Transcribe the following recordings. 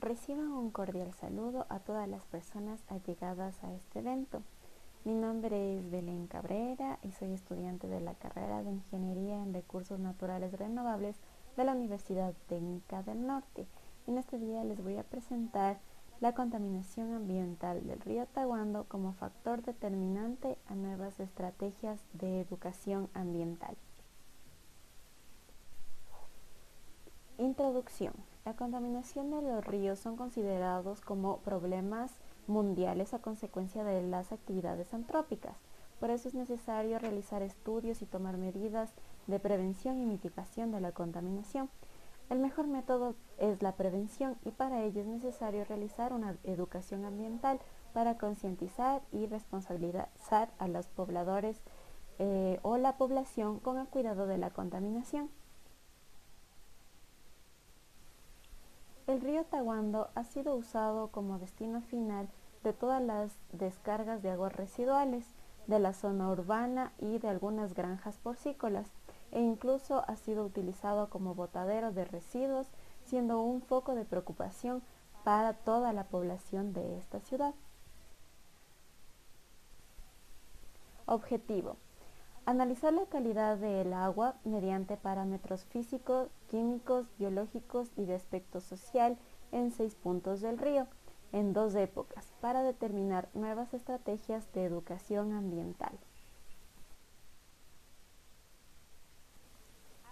Reciban un cordial saludo a todas las personas allegadas a este evento. Mi nombre es Belén Cabrera y soy estudiante de la carrera de Ingeniería en Recursos Naturales Renovables de la Universidad Técnica del Norte. En este día les voy a presentar la contaminación ambiental del río Tahuando como factor determinante a nuevas estrategias de educación ambiental. Introducción. La contaminación de los ríos son considerados como problemas mundiales a consecuencia de las actividades antrópicas. Por eso es necesario realizar estudios y tomar medidas de prevención y mitigación de la contaminación. El mejor método es la prevención y para ello es necesario realizar una educación ambiental para concientizar y responsabilizar a los pobladores o la población con el cuidado de la contaminación. El río Tahuando ha sido usado como destino final de todas las descargas de aguas residuales de la zona urbana y de algunas granjas porcícolas, e incluso ha sido utilizado como botadero de residuos, siendo un foco de preocupación para toda la población de esta ciudad. Objetivo: analizar la calidad del agua mediante parámetros físicos, químicos, biológicos y de aspecto social en 6 puntos del río, en 2 épocas, para determinar nuevas estrategias de educación ambiental.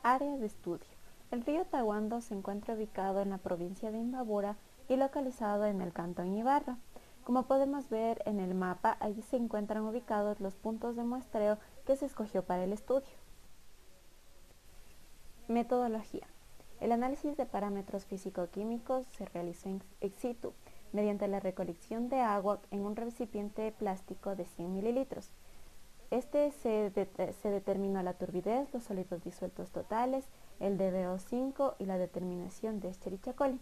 Área de estudio. El río Tahuando se encuentra ubicado en la provincia de Imbabura y localizado en el cantón Ibarra. Como podemos ver en el mapa, allí se encuentran ubicados los puntos de muestreo que se escogió para el estudio. Metodología. El análisis de parámetros físico-químicos se realizó ex situ, mediante la recolección de agua en un recipiente plástico de 100 mililitros. Se determinó la turbidez, los sólidos disueltos totales, el DBO5 y la determinación de Escherichia coli.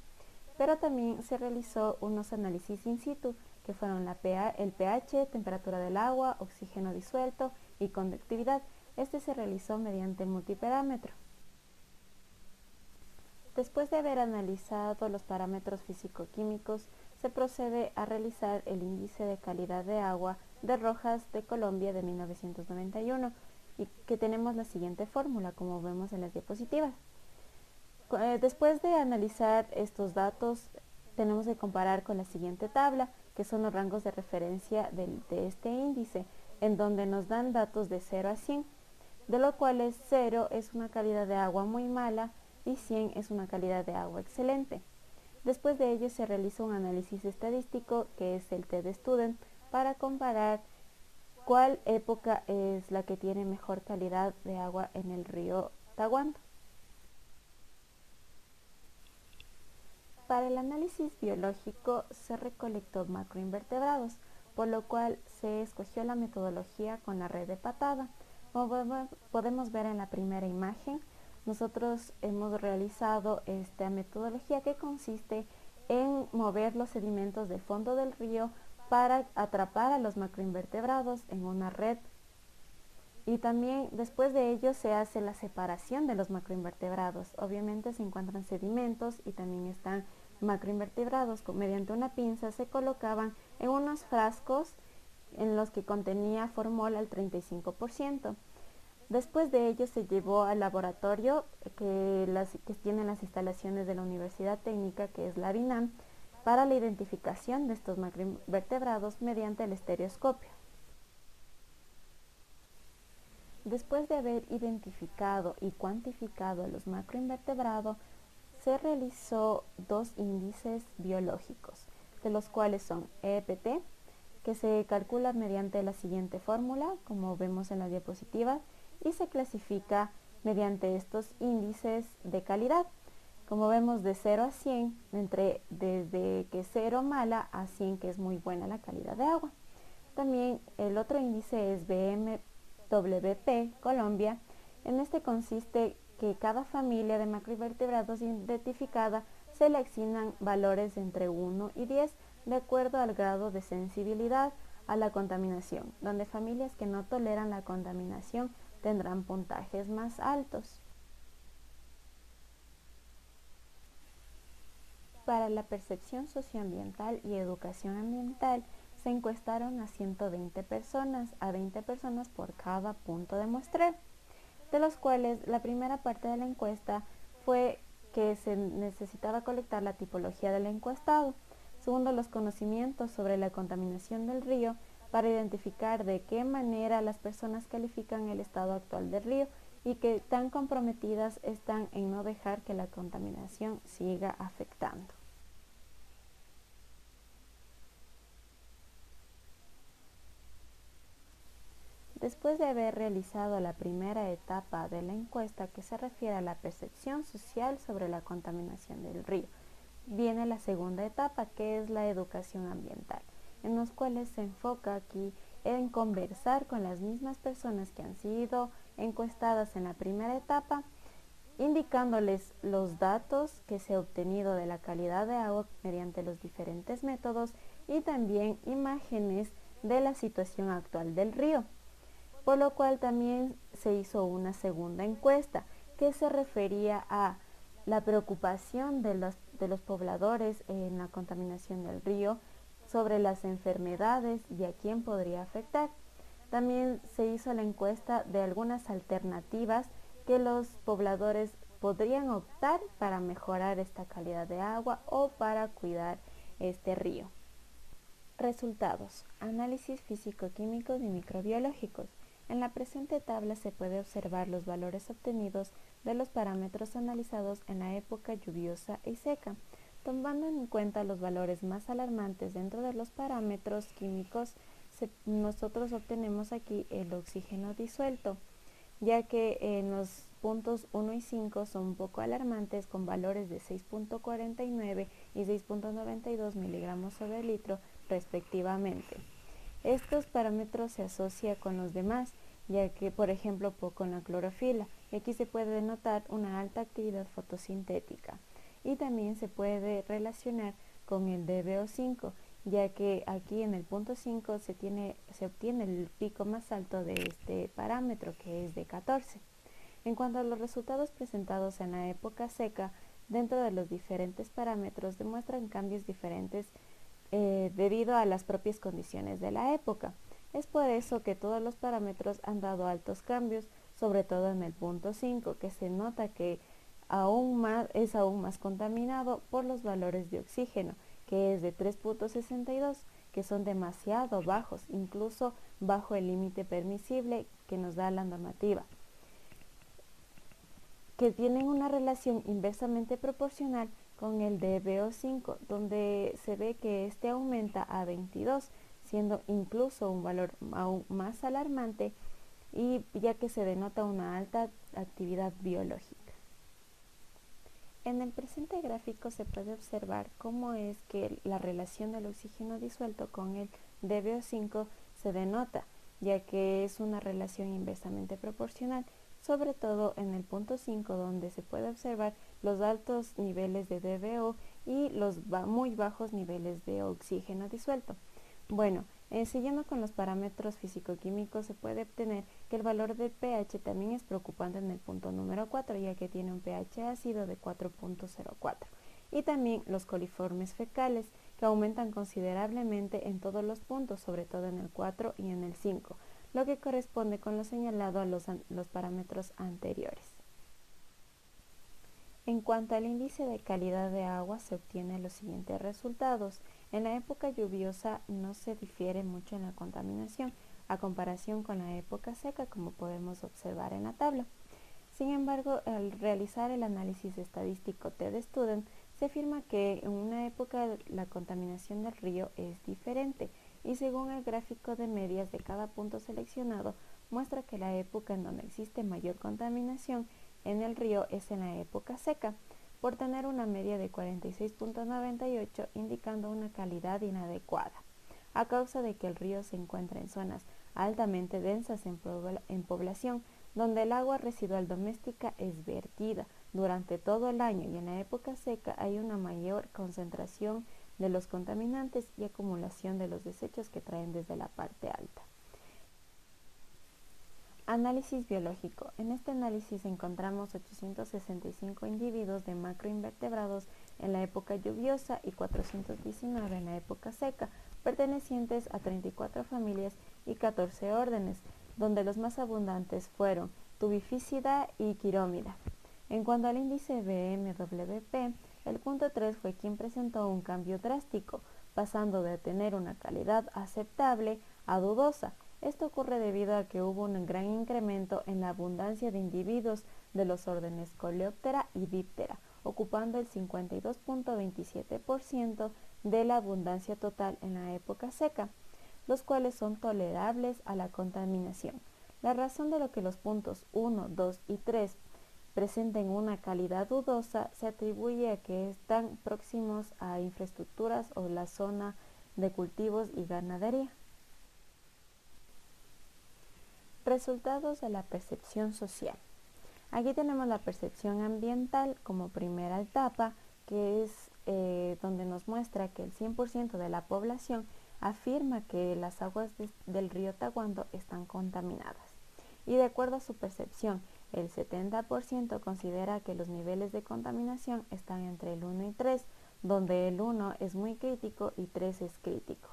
Pero también se realizó unos análisis in situ, que fueron el pH, temperatura del agua, oxígeno disuelto y conductividad. Este se realizó mediante multiparámetro. Después de haber analizado los parámetros físico-químicos, se procede a realizar el índice de calidad de agua de Rojas de Colombia de 1991 y que tenemos la siguiente fórmula, como vemos en las diapositivas. Después de analizar estos datos, tenemos que comparar con la siguiente tabla, que son los rangos de referencia de este índice, en donde nos dan datos de 0 a 100, de lo cual 0 es una calidad de agua muy mala y 100 es una calidad de agua excelente. Después de ello se realiza un análisis estadístico, que es el T-Student, para comparar cuál época es la que tiene mejor calidad de agua en el río Tahuando. Para el análisis biológico se recolectó macroinvertebrados, por lo cual se escogió la metodología con la red de patada. Como podemos ver en la primera imagen, nosotros hemos realizado esta metodología que consiste en mover los sedimentos del fondo del río para atrapar a los macroinvertebrados en una red, y también después de ello se hace la separación de los macroinvertebrados. Obviamente se encuentran sedimentos y también están macroinvertebrados. Mediante una pinza se colocaban en unos frascos en los que contenía formol al 35%. Después de ello se llevó al laboratorio que tienen las instalaciones de la Universidad Técnica, que es la BINAM, para la identificación de estos macroinvertebrados mediante el estereoscopio. Después de haber identificado y cuantificado los macroinvertebrados, se realizó 2 índices biológicos, de los cuales son EPT, que se calcula mediante la siguiente fórmula, como vemos en la diapositiva, y se clasifica mediante estos índices de calidad. Como vemos, de 0 a 100, desde que 0 mala a 100 que es muy buena la calidad de agua. También el otro índice es BMWP Colombia. En este consiste que cada familia de macroinvertebrados identificada se le asignan valores entre 1 y 10 de acuerdo al grado de sensibilidad a la contaminación, donde familias que no toleran la contaminación tendrán puntajes más altos. Para la percepción socioambiental y educación ambiental se encuestaron a 120 personas, a 20 personas por cada punto de muestreo, de los cuales la primera parte de la encuesta fue que se necesitaba colectar la tipología del encuestado, segundo, los conocimientos sobre la contaminación del río para identificar de qué manera las personas califican el estado actual del río y qué tan comprometidas están en no dejar que la contaminación siga afectando. Después de haber realizado la primera etapa de la encuesta, que se refiere a la percepción social sobre la contaminación del río, viene la segunda etapa, que es la educación ambiental, en los cuales se enfoca aquí en conversar con las mismas personas que han sido encuestadas en la primera etapa, indicándoles los datos que se ha obtenido de la calidad de agua mediante los diferentes métodos y también imágenes de la situación actual del río. Por lo cual también se hizo una segunda encuesta que se refería a la preocupación de los pobladores en la contaminación del río, sobre las enfermedades y a quién podría afectar. También se hizo la encuesta de algunas alternativas que los pobladores podrían optar para mejorar esta calidad de agua o para cuidar este río. Resultados: análisis físico-químicos y microbiológicos. En la presente tabla se puede observar los valores obtenidos de los parámetros analizados en la época lluviosa y seca. Tomando en cuenta los valores más alarmantes dentro de los parámetros químicos, nosotros obtenemos aquí el oxígeno disuelto, ya que en los puntos 1 y 5 son un poco alarmantes, con valores de 6.49 y 6.92 miligramos sobre litro respectivamente. Estos parámetros se asocian con los demás, ya que, por ejemplo, con la clorofila, y aquí se puede denotar una alta actividad fotosintética, y también se puede relacionar con el DBO5, ya que aquí en el punto 5 se obtiene el pico más alto de este parámetro, que es de 14. En cuanto a los resultados presentados en la época seca, dentro de los diferentes parámetros demuestran cambios diferentes debido a las propias condiciones de la época. Es por eso que todos los parámetros han dado altos cambios, sobre todo en el punto 5, que se nota que es aún más contaminado por los valores de oxígeno, que es de 3.62, que son demasiado bajos, incluso bajo el límite permisible que nos da la normativa, que tienen una relación inversamente proporcional con el de BO5, donde se ve que este aumenta a 22, siendo incluso un valor aún más alarmante, y ya que se denota una alta actividad biológica. En el presente gráfico se puede observar cómo es que la relación del oxígeno disuelto con el DBO5 se denota, ya que es una relación inversamente proporcional, sobre todo en el punto 5, donde se puede observar los altos niveles de DBO y los muy bajos niveles de oxígeno disuelto. Bueno, siguiendo con los parámetros físico-químicos, se puede obtener que el valor del pH también es preocupante en el punto número 4, ya que tiene un pH ácido de 4.04. Y también los coliformes fecales, que aumentan considerablemente en todos los puntos, sobre todo en el 4 y en el 5, lo que corresponde con lo señalado a los parámetros anteriores. En cuanto al índice de calidad de agua, se obtienen los siguientes resultados. En la época lluviosa no se difiere mucho en la contaminación a comparación con la época seca, como podemos observar en la tabla. Sin embargo, al realizar el análisis estadístico TED-Student, se afirma que en una época la contaminación del río es diferente, y según el gráfico de medias de cada punto seleccionado, muestra que la época en donde existe mayor contaminación en el río es en la época seca, por tener una media de 46.98, indicando una calidad inadecuada, a causa de que el río se encuentra en zonas altamente densas en población, donde el agua residual doméstica es vertida durante todo el año, y en la época seca hay una mayor concentración de los contaminantes y acumulación de los desechos que traen desde la parte alta. Análisis biológico. En este análisis encontramos 865 individuos de macroinvertebrados en la época lluviosa y 419 en la época seca, pertenecientes a 34 familias y 14 órdenes, donde los más abundantes fueron Tubificida y Chirómida. En cuanto al índice BMWP, el punto 3 fue quien presentó un cambio drástico, pasando de tener una calidad aceptable a dudosa. Esto ocurre debido a que hubo un gran incremento en la abundancia de individuos de los órdenes Coleoptera y Diptera, ocupando el 52.27% de la abundancia total en la época seca, los cuales son tolerables a la contaminación. La razón de lo que los puntos 1, 2 y 3 presenten una calidad dudosa se atribuye a que están próximos a infraestructuras o la zona de cultivos y ganadería. Resultados de la percepción social. Aquí tenemos la percepción ambiental como primera etapa, que es donde nos muestra que el 100% de la población afirma que las aguas del río Tahuando están contaminadas. Y de acuerdo a su percepción, el 70% considera que los niveles de contaminación están entre el 1 y 3, donde el 1 es muy crítico y 3 es crítico.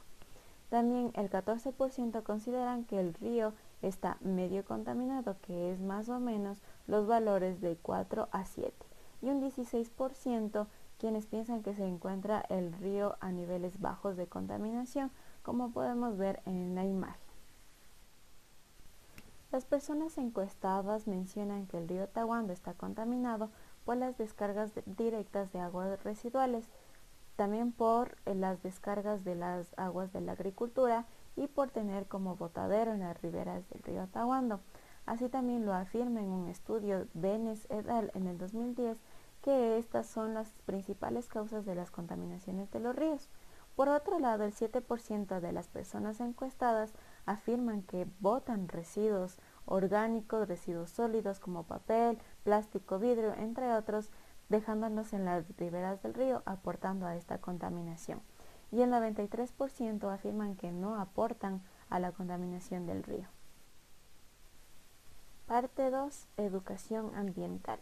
También el 14% consideran que el río está medio contaminado, que es más o menos los valores de 4 a 7. Y un 16% quienes piensan que se encuentra el río a niveles bajos de contaminación, como podemos ver en la imagen. Las personas encuestadas mencionan que el río Tahuando está contaminado por las descargas directas de aguas residuales, también por las descargas de las aguas de la agricultura y por tener como botadero en las riberas del río Tahuando. Así también lo afirma en un estudio Benes et al. En el 2010 que estas son las principales causas de las contaminaciones de los ríos. Por otro lado, el 7% de las personas encuestadas afirman que botan residuos orgánicos, residuos sólidos como papel, plástico, vidrio, entre otros, dejándolos en las riberas del río, aportando a esta contaminación. Y el 93% afirman que no aportan a la contaminación del río. Parte 2. Educación ambiental.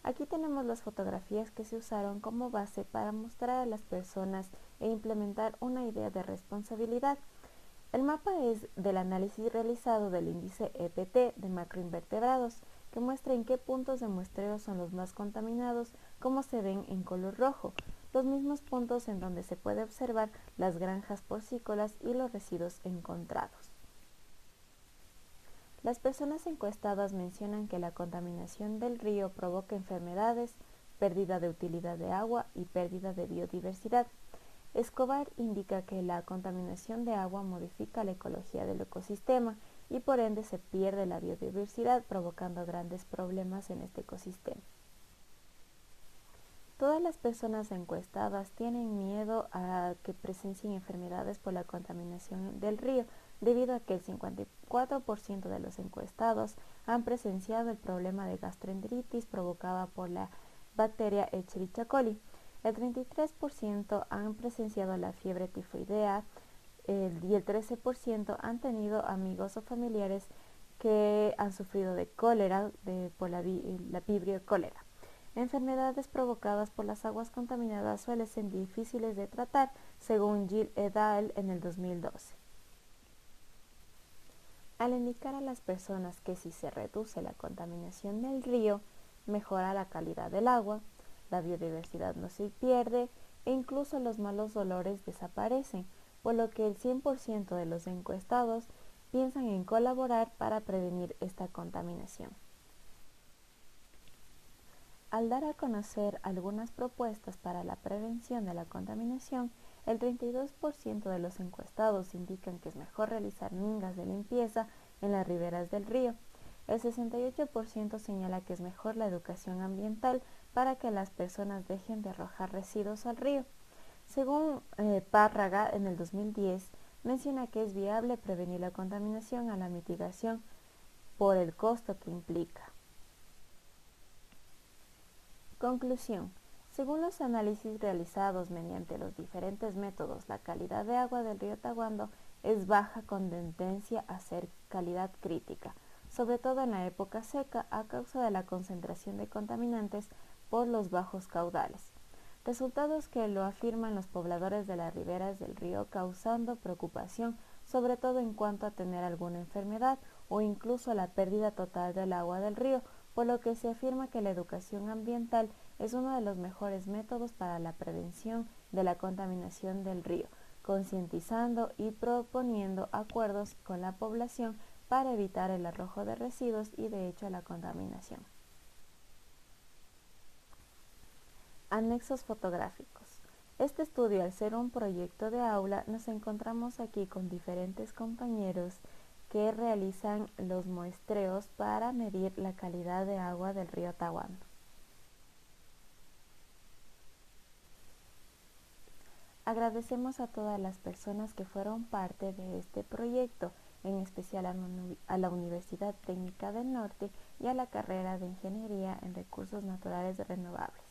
Aquí tenemos las fotografías que se usaron como base para mostrar a las personas e implementar una idea de responsabilidad. El mapa es del análisis realizado del índice EPT de macroinvertebrados, que muestra en qué puntos de muestreo son los más contaminados, como se ven en color rojo, los mismos puntos en donde se puede observar las granjas porcícolas y los residuos encontrados. Las personas encuestadas mencionan que la contaminación del río provoca enfermedades, pérdida de utilidad de agua y pérdida de biodiversidad. Escobar indica que la contaminación de agua modifica la ecología del ecosistema y por ende se pierde la biodiversidad, provocando grandes problemas en este ecosistema. Todas las personas encuestadas tienen miedo a que presencien enfermedades por la contaminación del río, debido a que el 54% de los encuestados han presenciado el problema de gastroenteritis provocada por la bacteria Escherichia coli. El 33% han presenciado la fiebre tifoidea y el 13% han tenido amigos o familiares que han sufrido de cólera por la vibrio cólera. Enfermedades provocadas por las aguas contaminadas suelen ser difíciles de tratar, según Gil et al. En el 2012. Al indicar a las personas que si se reduce la contaminación del río, mejora la calidad del agua, la biodiversidad no se pierde e incluso los malos olores desaparecen, por lo que el 100% de los encuestados piensan en colaborar para prevenir esta contaminación. Al dar a conocer algunas propuestas para la prevención de la contaminación, el 32% de los encuestados indican que es mejor realizar mingas de limpieza en las riberas del río. El 68% señala que es mejor la educación ambiental para que las personas dejen de arrojar residuos al río. Según Párraga, en el 2010, menciona que es viable prevenir la contaminación a la mitigación por el costo que implica. Conclusión. Según los análisis realizados mediante los diferentes métodos, la calidad de agua del río Tahuando es baja con tendencia a ser calidad crítica, sobre todo en la época seca a causa de la concentración de contaminantes por los bajos caudales. resultados que lo afirman los pobladores de las riberas del río, causando preocupación, sobre todo en cuanto a tener alguna enfermedad o incluso la pérdida total del agua del río, por lo que se afirma que la educación ambiental es uno de los mejores métodos para la prevención de la contaminación del río, concientizando y proponiendo acuerdos con la población para evitar el arrojo de residuos y de hecho la contaminación. Anexos fotográficos. Este estudio, al ser un proyecto de aula, nos encontramos aquí con diferentes compañeros que realizan los muestreos para medir la calidad de agua del río Tahuando. Agradecemos a todas las personas que fueron parte de este proyecto, en especial a la Universidad Técnica del Norte y a la carrera de Ingeniería en Recursos Naturales Renovables.